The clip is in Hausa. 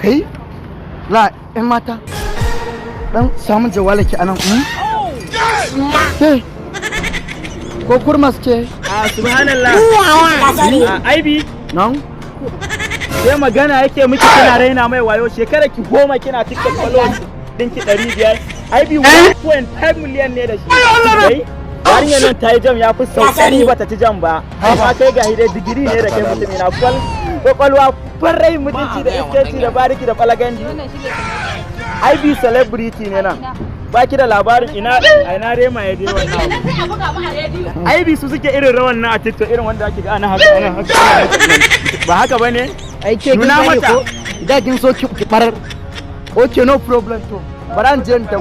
kai la ɗan mata dan samun jawala ki anan ko kurmas ce subhanallah aibi nan sai magana yake miki kina raina mai wayo shekara ki 10 kina tiktok followers dinki 500 aibi 1.5 million ne da shi kai yarinya nan ta yi jam ya fi saukari bata ci jam ba amma kai ga hidai digiri ne da kai mutumi na kwakwalwa farai mutunci da iskanci da bariki da falagandi aibi celebrity ne nan baki da labarin ina rema ya dai wannan aibi su suke irin rawan nan a TikTok irin wanda ake ga ana haka ba haka bane ai ke nuna mata idan kin so ki barar okay no problem to baran je ta